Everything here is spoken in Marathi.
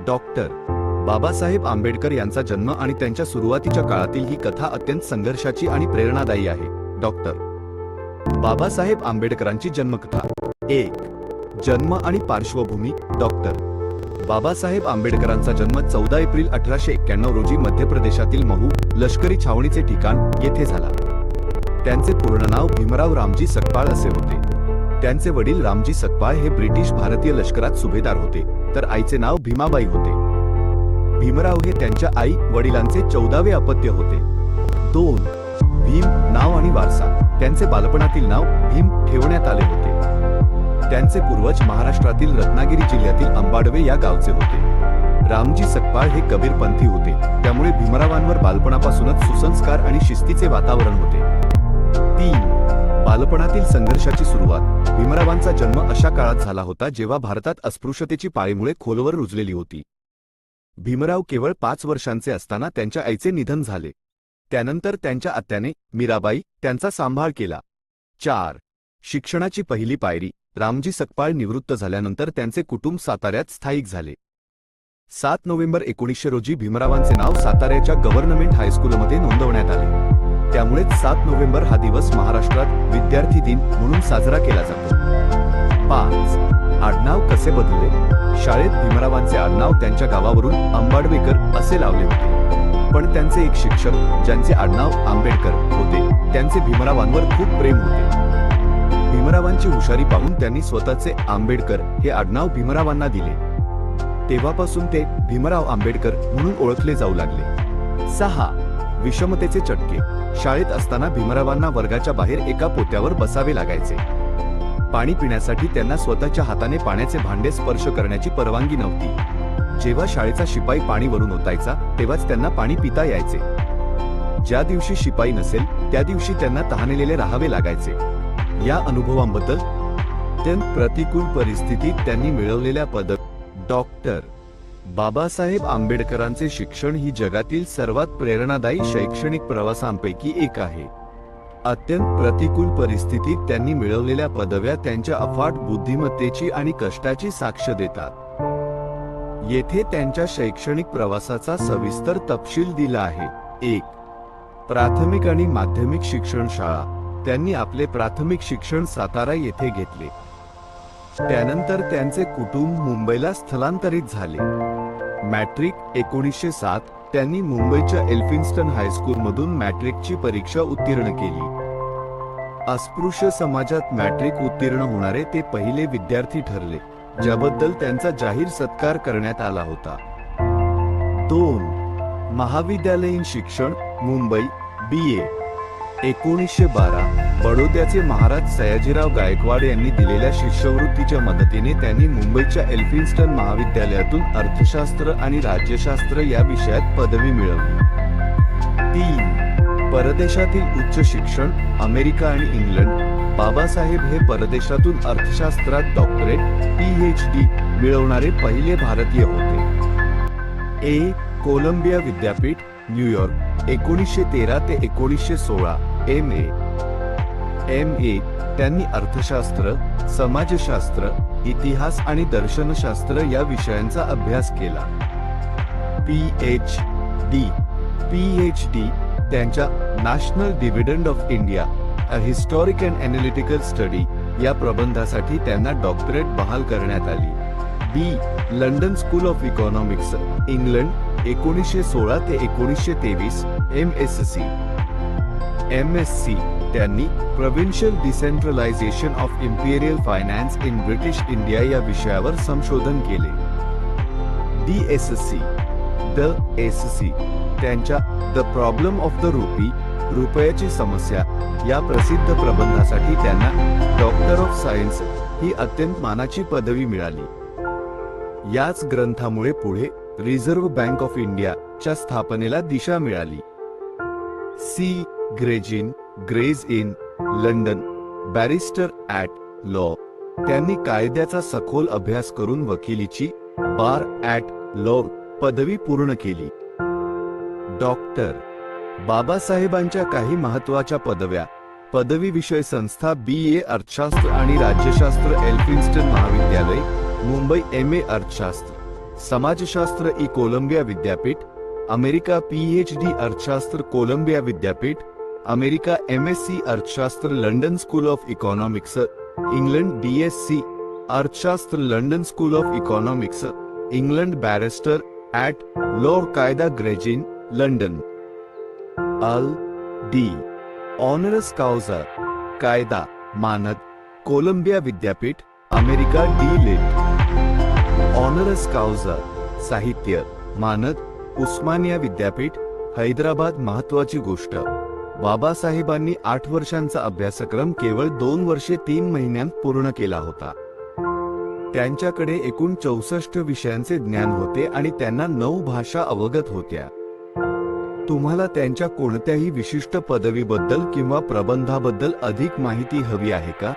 डॉक्टर बाबासाहेब आंबेडकर यांचा जन्म आणि त्यांच्या सुरुवातीच्या काळातील ही कथा अत्यंत संघर्षाची आणि प्रेरणादायी आहे. डॉक्टर बाबासाहेब आंबेडकरांची जन्मकथा. 1. जन्म आणि पार्श्वभूमी. डॉक्टर बाबासाहेब आंबेडकरांचा जन्म 14 एप्रिल 1891 रोजी मध्य प्रदेशातील महू, लष्करी छावणीचे ठिकाण, येथे झाला. त्यांचे पूर्ण नाव भीमराव रामजी सकपाळ असे होते. त्यांचे वडील रामजी सकपाळ हे ब्रिटिश भारतीय लष्करात सुभेदार होते, तर आईचे नाव भीमाबाई होते. भीमराव हे त्यांच्या आई वडिलांचे 14वे अपत्य होते. 2. भीम नाव आणि वारसा. त्यांचे बालपणातील नाव भीम ठेवण्यात आले होते. त्यांचे पूर्वज महाराष्ट्रातील रत्नागिरी जिल्ह्यातील अंबाडवे या गावचे होते. रामजी सकपाळ हे कबीरपंथी होते, त्यामुळे भीमरावांवर बालपणापासूनच सुसंस्कार आणि शिस्तीचे वातावरण होते. 3. बालपणातील संघर्षाची सुरुवात. भीमरावांचा जन्म अशा काळात झाला होता जेव्हा भारतात अस्पृश्यतेची पाळीमुळे खोलवर रुजलेली होती. भीमराव केवळ 5 वर्षांचे असताना त्यांच्या आईचे निधन झाले. त्यानंतर त्यांच्या आत्याने मीराबाई त्यांचा सांभाळ केला. 4. शिक्षणाची पहिली पायरी. रामजी सकपाळ निवृत्त झाल्यानंतर त्यांचे कुटुंब साताऱ्यात स्थायिक झाले. 7 नोव्हेंबर 1900 रोजी भीमरावांचे नाव साताऱ्याच्या गव्हर्नमेंट हायस्कूलमध्ये नोंदवण्यात आले. त्यामुळेच 7 नोव्हेंबर हा दिवस महाराष्ट्रात विद्यार्थी दिन म्हणून साजरा केला जातो. 5. आडनाव कसे बदलले. शाळेत भीमरावांचे आडनाव त्यांच्या गावावरून अंबाडवेकर असे लावले होते, पण त्यांचे एक शिक्षक ज्यांचे आडनाव आंबेडकर होते, त्यांचे भीमरावांवर खूप प्रेम होते. भीमरावांची हुशारी पाहून त्यांनी स्वतःचे आंबेडकर हे आडनाव भीमरावांना दिले. तेव्हापासून ते भीमराव आंबेडकर म्हणून ओळखले जाऊ लागले. 6. विषमतेचे चटके. शाळेत असताना भीमरावांना वर्गाच्या बाहेर एका पोत्यावर बसावे लागायचे. पाणी पिण्यासाठी त्यांना स्वतःच्या हाताने पाण्याचे भांडे स्पर्श करण्याची परवानगी नव्हती. जेव्हा शाळेचा शिपाई पाणी वरून ओतायचा तेव्हाच त्यांना पाणी पिता यायचे. ज्या दिवशी शिपाई नसेल त्या दिवशी त्यांना तहानलेले राहावे लागायचे. या अनुभवांबद्दल अत्यंत प्रतिकूल परिस्थितीत त्यांनी मिळवलेल्या डॉक्टर बाबासाहेब आंबेडकरांचे शिक्षण ही जगातील सर्वात प्रेरणादायी शैक्षणिक प्रवासांपैकी एक आहे. अत्यंत प्रतिकूल परिस्थितीत त्यांनी मिळवलेल्या पदव्या त्यांच्या अफाट बुद्धिमत्तेची आणि कष्टाची साक्ष देतात. येथे त्यांच्या शैक्षणिक प्रवासाचा सविस्तर तपशील दिला आहे. 1. प्राथमिक आणि माध्यमिक शिक्षण शाळा. त्यांनी आपले प्राथमिक शिक्षण सातारा येथे घेतले. त्यानंतर त्यांचे कुटुंब मुंबईला स्थलांतरित झाले. मॅट्रिक 1907 त्यांनी मुंबईच्या एल्फिन्स्टन हायस्कूलमधून मॅट्रिकची परीक्षा उत्तीर्ण केली. अस्पृश्य समाजात मॅट्रिक उत्तीर्ण होणारे ते पहिले विद्यार्थी ठरले, ज्याबद्दल त्यांचा जाहीर सत्कार करण्यात आला होता. 2. महाविद्यालयीन शिक्षण. मुंबई BA 1912. बडोद्याचे महाराज सयाजीराव गायकवाड यांनी दिलेल्या शिष्यवृत्तीच्या मदतीने त्यांनी मुंबईच्या एल्फिन्स्टन महाविद्यालयातून अर्थशास्त्र आणि राज्यशास्त्र या विषयात पदवी मिळवली. 3. परदेशातील उच्च शिक्षण. अमेरिका आणि इंग्लंड. बाबासाहेब हे परदेशातून अर्थशास्त्रात डॉक्टरेट PhD मिळवणारे पहिले भारतीय होते. कोलंबिया विद्यापीठ, न्यूयॉर्क 1913 ते 1916. MA त्यांनी अर्थशास्त्र, समाजशास्त्र, इतिहास आणि दर्शनशास्त्र या विषयांचा अभ्यास केला. PhD त्यांच्या national dividend of India a historic and analytical study या प्रबंधासाठी त्यांना डॉक्टरेट बहाल करण्यात आली. London School of Economics, England 1916 ते 1923. MSc त्यांनी provincial decentralisation of imperial finance in British India या विषयावर संशोधन केले. DSc त्यांच्या the problem of the rupee रुपयाची समस्या या प्रसिद्ध प्रबंधासाठी त्यांना डॉक्टर ऑफ सायन्स ही अत्यंत मानाची पदवी मिळाली. याच ग्रंथामुळे पुढे रिझर्व्ह बँक ऑफ इंडिया च्या स्थापनेला दिशा मिळाली. Gray's Inn London, barrister at law. त्यांनी कायद्याचा सखोल अभ्यास करून वकिलीची बार ॲट लॉ पदवी पूर्ण केली. डॉक्टर बाबासाहेबांच्या काही महत्त्वाच्या पदव्या. पदवी विषय संस्था BA अर्थशास्त्र आणि राज्यशास्त्र एल्फिन्स्टन महाविद्यालय, मुंबई MA अर्थशास्त्र. समाजशास्त्र कोलंबिया विद्यापीठ, अमेरिका PhD अर्थशास्त्र कोलंबिया विद्यापीठ, अमेरिका MSc अर्थशास्त्र London School of Economics, England DSc अर्थशास्त्र London School of Economics, England barrister at law कायदा ग्रेजिन लंडन, LD ऑनरस काउझा कायदा मानद कोलंबिया विद्यापीठ, अमेरिका D.Litt ऑनरस काउझा साहित्य मानद उस्मानिया विद्यापीठ, हैदराबाद. महत्वाची गोष्ट, बाबासाहेबांनी 8 वर्षांचा अभ्यासक्रम केवळ 2 वर्षे 3 महिन्यांत पूर्ण केला होता. त्यांच्याकडे एकूण 64 विषयांचे ज्ञान होते आणि त्यांना 9 भाषा अवगत होत्या. तुम्हाला त्यांच्या कोणत्याही विशिष्ट पदवीबद्दल किंवा प्रबंधाबद्दल अधिक माहिती हवी आहे का?